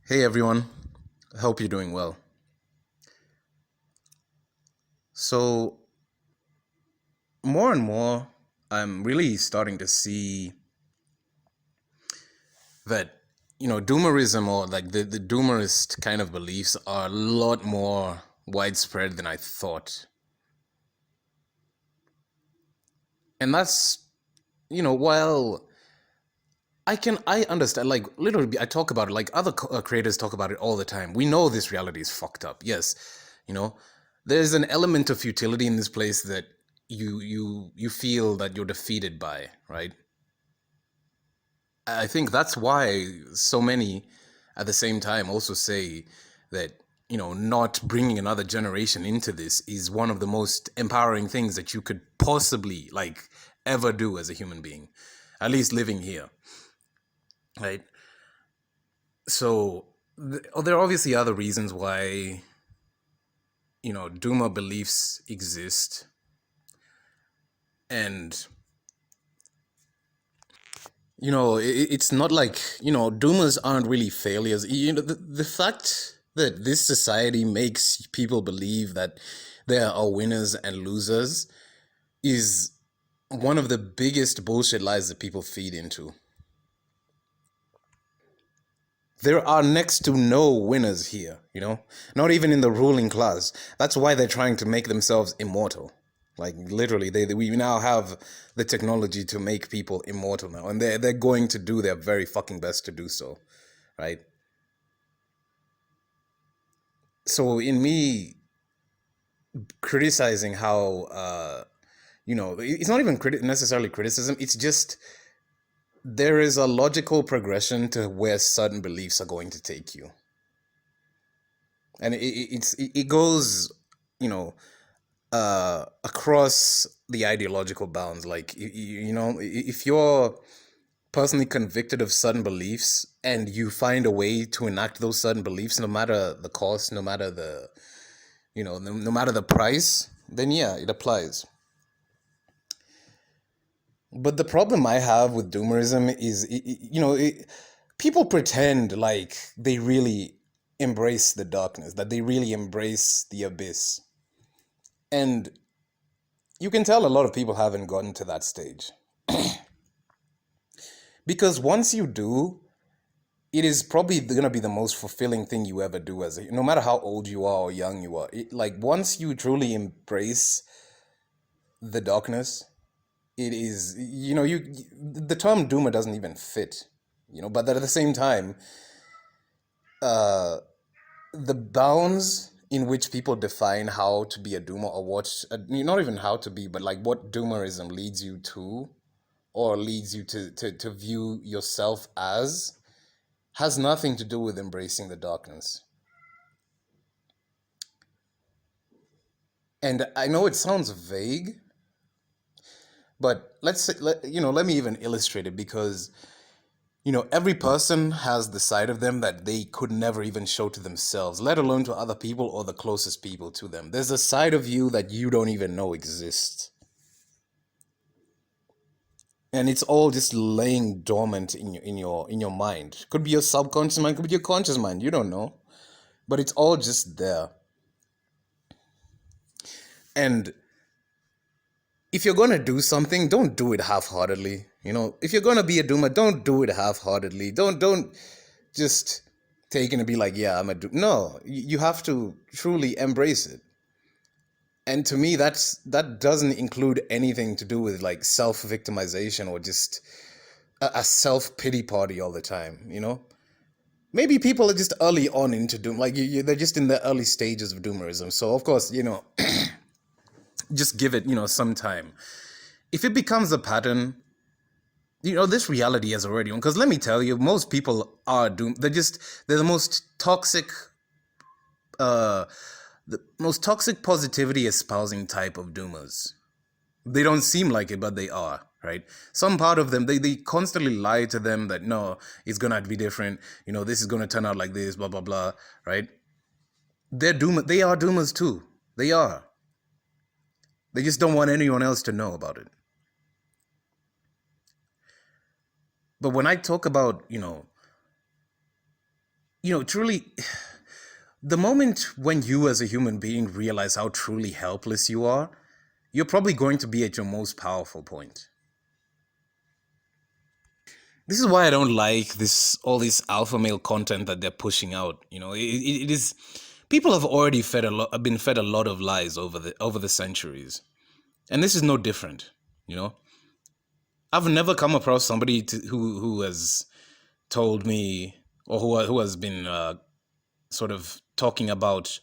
Hey everyone, I hope you're doing well. So, more and more, I'm really starting to see that, doomerism or like the doomerist kind of beliefs are a lot more widespread than I thought. And that's, while I understand, like, literally, I talk about it, like, other creators talk about it all the time. We know this reality is fucked up. Yes, you know, there's an element of futility in this place that you feel that you're defeated by, right? I think that's why so many at the same time also say that, not bringing another generation into this is one of the most empowering things that you could possibly, like, ever do as a human being, at least living here, right? So there are obviously other reasons why, Duma beliefs exist. And, it's not like, Dumas aren't really failures. The fact that this society makes people believe that there are winners and losers is one of the biggest bullshit lies that people feed into. There are next to no winners here, not even in the ruling class. That's why they're trying to make themselves immortal. Like, literally, we now have the technology to make people immortal now, and they're going to do their very fucking best to do so, right? So in me criticizing how, it's not even necessarily criticism. It's just there is a logical progression to where certain beliefs are going to take you, and it goes, you know, across the ideological bounds. Like, if you're personally convicted of certain beliefs and you find a way to enact those certain beliefs, no matter the cost, no matter the, no matter the price, then yeah, it applies. But the problem I have with doomerism is, people pretend like they really embrace the darkness, that they really embrace the abyss. And you can tell a lot of people haven't gotten to that stage. Because once you do, it is probably going to be the most fulfilling thing you ever do, no matter how old you are or young you are. Like, once you truly embrace the darkness, it is, the term doomer doesn't even fit, but at the same time, the bounds in which people define how to be a doomer, or what, not even how to be, but like what doomerism leads you to, or leads you to view yourself as, has nothing to do with embracing the darkness. And I know it sounds vague, but let's say, let me even illustrate it, because, every person has the side of them that they could never even show to themselves, let alone to other people or the closest people to them. There's a side of you that you don't even know exists. And it's all just laying dormant in your mind. Could be your subconscious mind, could be your conscious mind, you don't know. But it's all just there. And if you're gonna do something, don't do it half-heartedly. If you're gonna be a doomer, don't do it half-heartedly. Don't just take it and be like, yeah, I'm a doomer. No, you have to truly embrace it. And to me, that doesn't include anything to do with like self-victimization or just a self-pity party all the time. Maybe people are just early on into doom, like they're just in the early stages of doomerism. So of course, just give it, some time. If it becomes a pattern, this reality has already, because let me tell you, most people are doomed. They're uh, the most toxic positivity espousing type of doomers. They don't seem like it, but they are, right? Some part of them, they constantly lie to them that, no, it's gonna be different. This is gonna turn out like this, blah, blah, blah, right? They are doomers too. They are. They just don't want anyone else to know about it. But when I talk about, truly, the moment when you as a human being realize how truly helpless you are, you're probably going to be at your most powerful point. This is why I don't like all this alpha male content that they're pushing out. It is people have already been fed a lot of lies over the centuries, and this is no different. You know, I've never come across somebody who has told me, or who has been sort of talking about,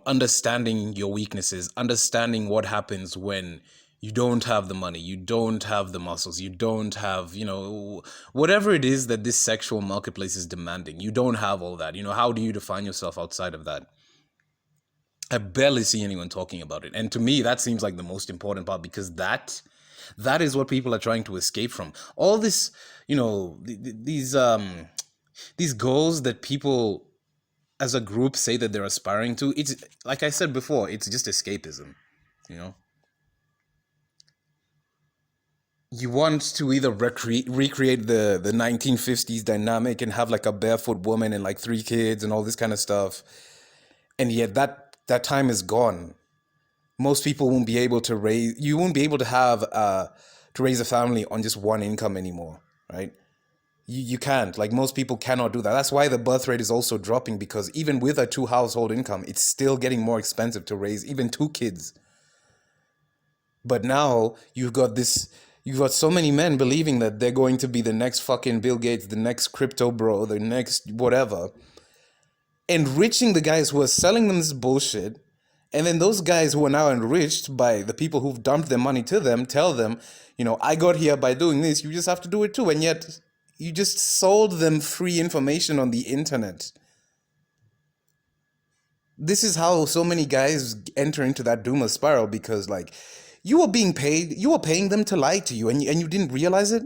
understanding your weaknesses, understanding what happens when you don't have the money, you don't have the muscles, you don't have, whatever it is that this sexual marketplace is demanding. You don't have all that. How do you define yourself outside of that? I barely see anyone talking about it. And to me, that seems like the most important part, because that is what people are trying to escape from. All this, these goals that people as a group say that they're aspiring to, it's like I said before, it's just escapism. You want to either recreate the 1950s dynamic and have like a barefoot woman and like 3 kids and all this kind of stuff, and yet that time is gone. Most people won't be able to have to raise a family on just one income anymore, right? You can't. Like, most people cannot do that. That's why the birth rate is also dropping, because even with a 2 household income, it's still getting more expensive to raise even 2 kids. But now you've got so many men believing that they're going to be the next fucking Bill Gates, the next crypto bro, the next whatever, enriching the guys who are selling them this bullshit. And then those guys who are now enriched by the people who've dumped their money to them tell them, I got here by doing this, you just have to do it too. And yet you just sold them free information on the internet. This is how so many guys enter into that doomer spiral, because like, you were paying them to lie to you, and you didn't realize it.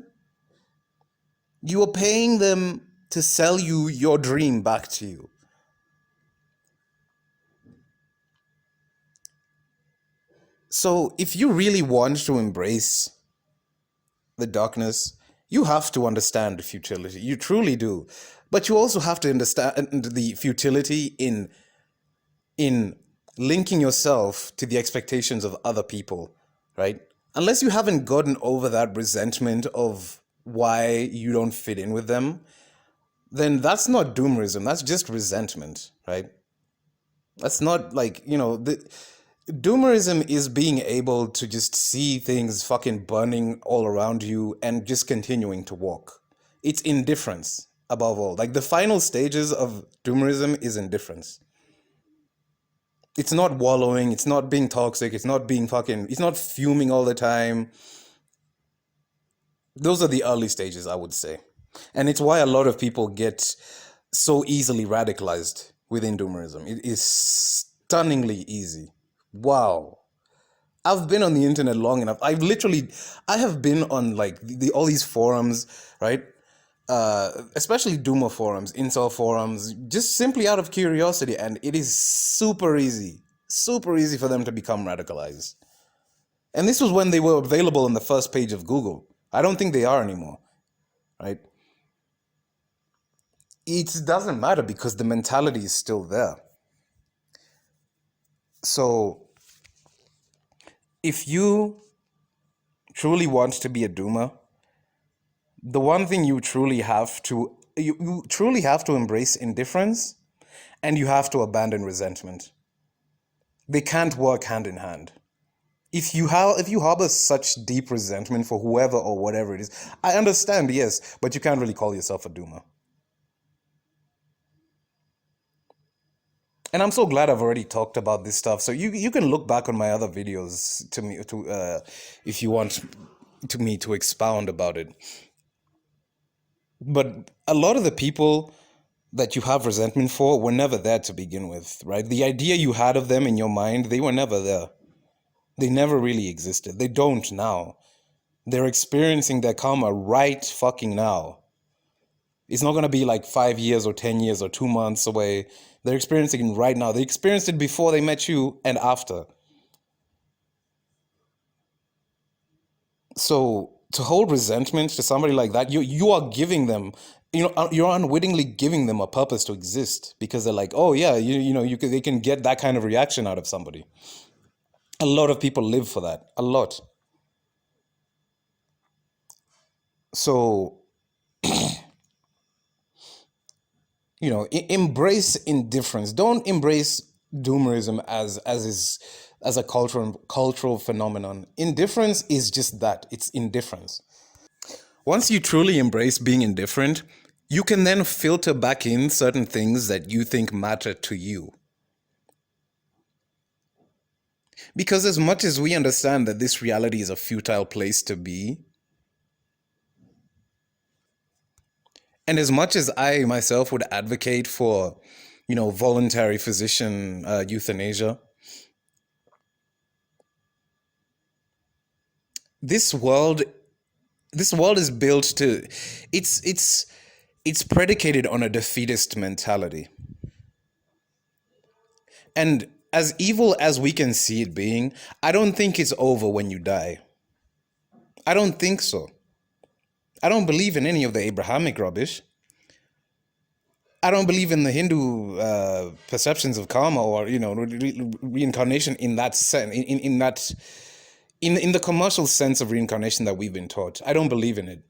You were paying them to sell you your dream back to you. So if you really want to embrace the darkness, you have to understand the futility. You truly do. But you also have to understand the futility in linking yourself to the expectations of other people, right? Unless you haven't gotten over that resentment of why you don't fit in with them, then that's not doomerism. That's just resentment, right? That's not like, doomerism is being able to just see things fucking burning all around you and just continuing to walk. It's indifference, above all. Like, the final stages of doomerism is indifference. It's not wallowing, it's not being toxic, it's not fuming all the time. Those are the early stages, I would say. And it's why a lot of people get so easily radicalized within doomerism. It is stunningly easy. Wow. I've been on the internet long enough. I have been on like all these forums, right? Especially doomer forums, incel forums, just simply out of curiosity, and it is super easy for them to become radicalized. And this was when they were available on the first page of Google. I don't think they are anymore, right? It doesn't matter, because the mentality is still there. So if you truly want to be a doomer, the one thing you truly have to embrace indifference, and you have to abandon resentment. They can't work hand in hand. If you harbor such deep resentment for whoever or whatever it is, I understand, yes, but you can't really call yourself a doomer. And I'm so glad I've already talked about this stuff. So you can look back on my other videos if you want me to expound about it. But a lot of the people that you have resentment for were never there to begin with, right? The idea you had of them in your mind, they were never there. They never really existed. They don't now. They're experiencing their karma right fucking now. It's not going to be like 5 years or 10 years or 2 months away. They're experiencing it right now. They experienced it before they met you and after. So to hold resentment to somebody like that, you are giving them You're unwittingly giving them a purpose to exist because they're like, oh yeah, they can get that kind of reaction out of somebody. A lot of people live for that. A lot. So, embrace indifference. Don't embrace doomerism as a cultural phenomenon. Indifference is just that. It's indifference. Once you truly embrace being indifferent, you can then filter back in certain things that you think matter to you. Because as much as we understand that this reality is a futile place to be, and as much as I myself would advocate for, voluntary physician euthanasia, this world is built to, it's predicated on a defeatist mentality. And as evil as we can see it being, I don't think it's over when you die. I don't think so. I don't believe in any of the Abrahamic rubbish. I don't believe in the Hindu perceptions of karma or reincarnation in that sense. In the commercial sense of reincarnation that we've been taught. I don't believe in it.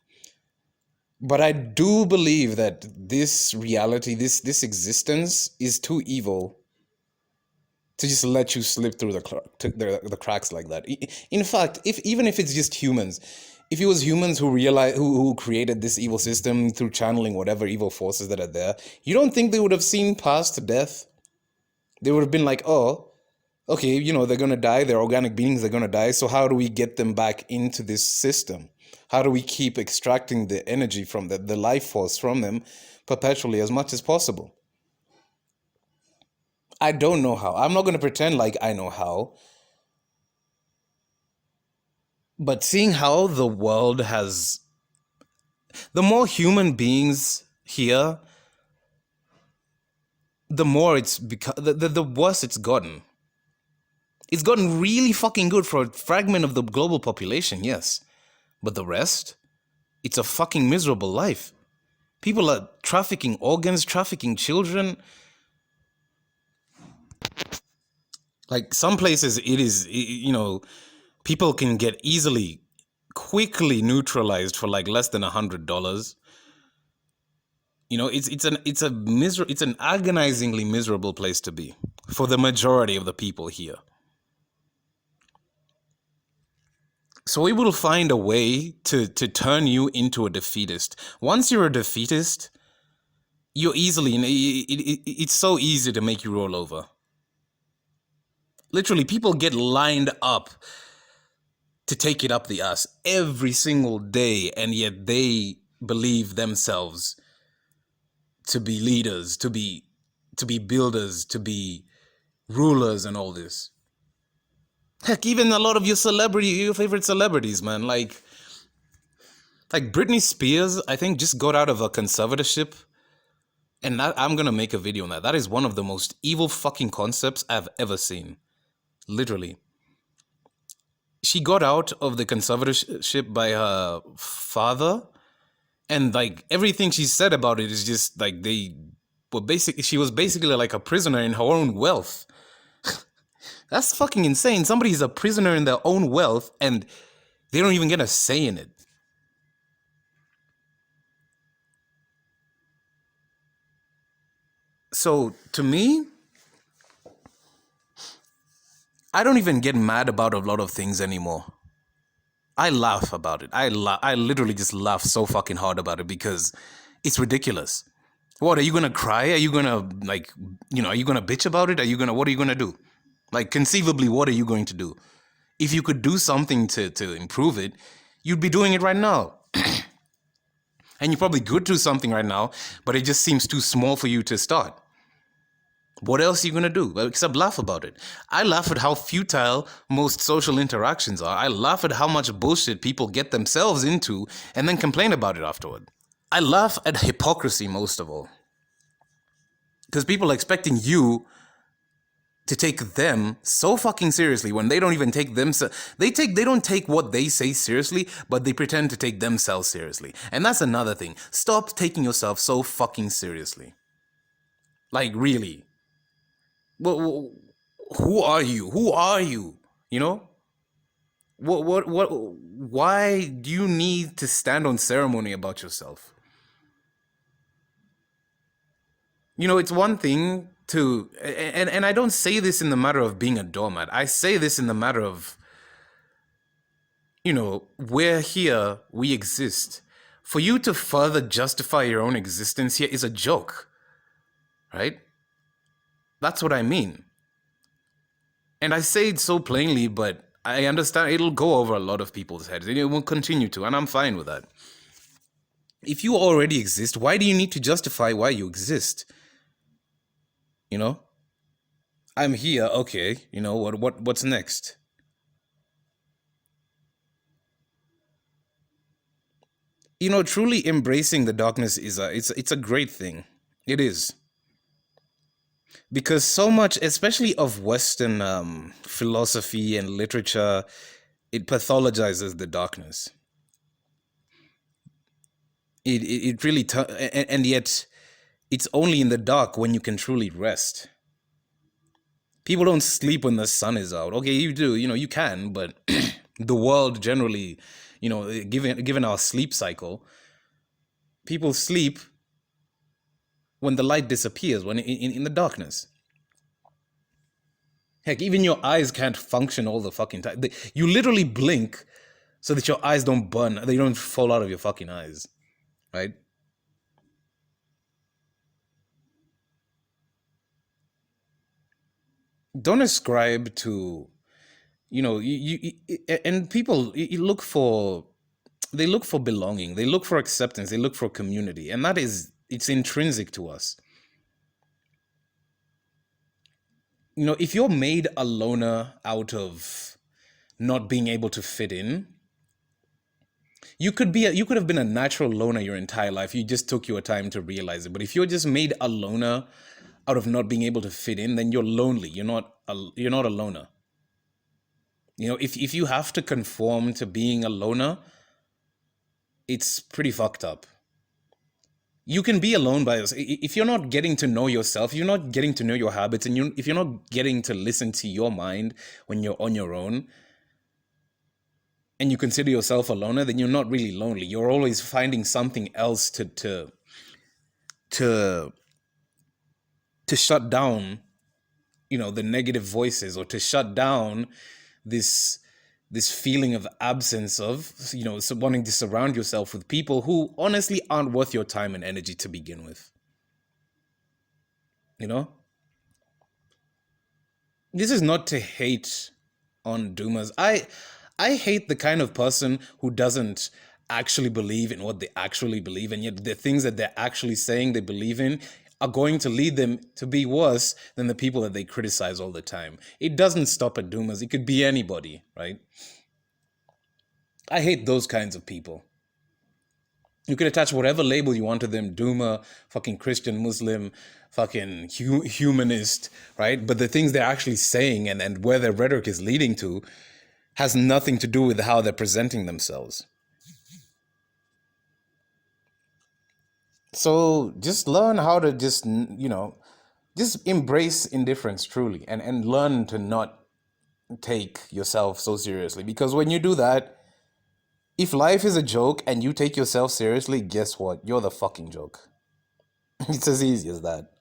But I do believe that this reality, this existence, is too evil to just let you slip through the cracks like that. In fact, even if it's just humans, if it was humans who created this evil system through channeling whatever evil forces that are there, you don't think they would have seen past death? They would have been like, oh, okay, they're going to die. They're organic beings. They're going to die. So how do we get them back into this system? How do we keep extracting the energy from the life force from them perpetually as much as possible? I don't know how. I'm not going to pretend like I know how. But seeing how the world has... The more human beings here, the more it's become... The worse it's gotten. It's gotten really fucking good for a fragment of the global population, yes. But the rest, it's a fucking miserable life. People are trafficking organs, trafficking children. Like some places it is, people can get quickly neutralized for like less than $100. It's an agonizingly miserable place to be for the majority of the people here. So we will find a way to turn you into a defeatist. Once you're a defeatist, you're it's so easy to make you roll over. Literally, people get lined up to take it up the ass every single day, and yet they believe themselves to be leaders, to be builders, to be rulers and all this. Heck, even a lot of your favorite celebrities, man, like Britney Spears, I think just got out of a conservatorship, and I'm gonna make a video on that. That is one of the most evil fucking concepts I've ever seen. Literally. She got out of the conservatorship by her father, and like everything she said about it is just like she was basically like a prisoner in her own wealth. That's fucking insane. Somebody's a prisoner in their own wealth and they don't even get a say in it. So to me, I don't even get mad about a lot of things anymore. I laugh about it. I literally just laugh so fucking hard about it because it's ridiculous. What, are you gonna cry? Are you gonna are you gonna bitch about it? What are you gonna do? Like, conceivably, what are you going to do? If you could do something to improve it, you'd be doing it right now. And you probably could do something right now, but it just seems too small for you to start. What else are you going to do? Except laugh about it. I laugh at how futile most social interactions are. I laugh at how much bullshit people get themselves into and then complain about it afterward. I laugh at hypocrisy most of all. Because people are expecting you to take them so fucking seriously when they don't even take themselves. They don't take what they say seriously, but they pretend to take themselves seriously. And that's another thing. Stop taking yourself so fucking seriously. Like, really. Well, who are you? Who are you? You know? Why do you need to stand on ceremony about yourself? You know, it's one thing to, and I don't say this in the matter of being a doormat. I say this in the matter of, you know, we're here, we exist. For you to further justify your own existence here is a joke, right? That's what I mean. And I say it so plainly, but I understand it'll go over a lot of people's heads, and it will continue to, and I'm fine with that. If you already exist, why do you need to justify why you exist? You know? I'm here, okay, you know, what's next? You know, truly embracing the darkness is it's a great thing. It is. Because so much, especially of Western philosophy and literature, it pathologizes the darkness. It really, and yet it's only in the dark when you can truly rest. People don't sleep when the sun is out. Okay, you do, you know, you can, but the world generally, you know, given our sleep cycle, people sleep when the light disappears, when in the darkness. Heck, even your eyes can't function all the fucking time. You literally blink so that your eyes don't burn, they don't fall out of your fucking eyes, right? Don't ascribe to, you know, and people you look for, they look for belonging, they look for acceptance, they look for community, and that is, it's intrinsic to us. You know, if you're made a loner out of not being able to fit in, you could have been a natural loner your entire life. You just took your time to realize it. But if you're just made a loner out of not being able to fit in, then you're lonely. You're not a loner. You know, if you have to conform to being a loner, it's pretty fucked up. You can be alone by yourself. If you're not getting to know yourself, you're not getting to know your habits, and if you're not getting to listen to your mind when you're on your own, and you consider yourself a loner, then you're not really lonely. You're always finding something else to shut down, you know, the negative voices, or to shut down this feeling of absence of, you know, wanting to surround yourself with people who honestly aren't worth your time and energy to begin with. You know? This is not to hate on doomers. I hate the kind of person who doesn't actually believe in what they actually believe, and yet the things that they're actually saying they believe in are going to lead them to be worse than the people that they criticize all the time. It doesn't stop at doomers. It could be anybody, right? I hate those kinds of people. You could attach whatever label you want to them, doomer, fucking Christian, Muslim, fucking humanist, right? But the things they're actually saying and where their rhetoric is leading to has nothing to do with how they're presenting themselves. So just learn how to just, you know, just embrace indifference truly, and learn to not take yourself so seriously. Because when you do that, if life is a joke and you take yourself seriously, guess what? You're the fucking joke. It's as easy as that.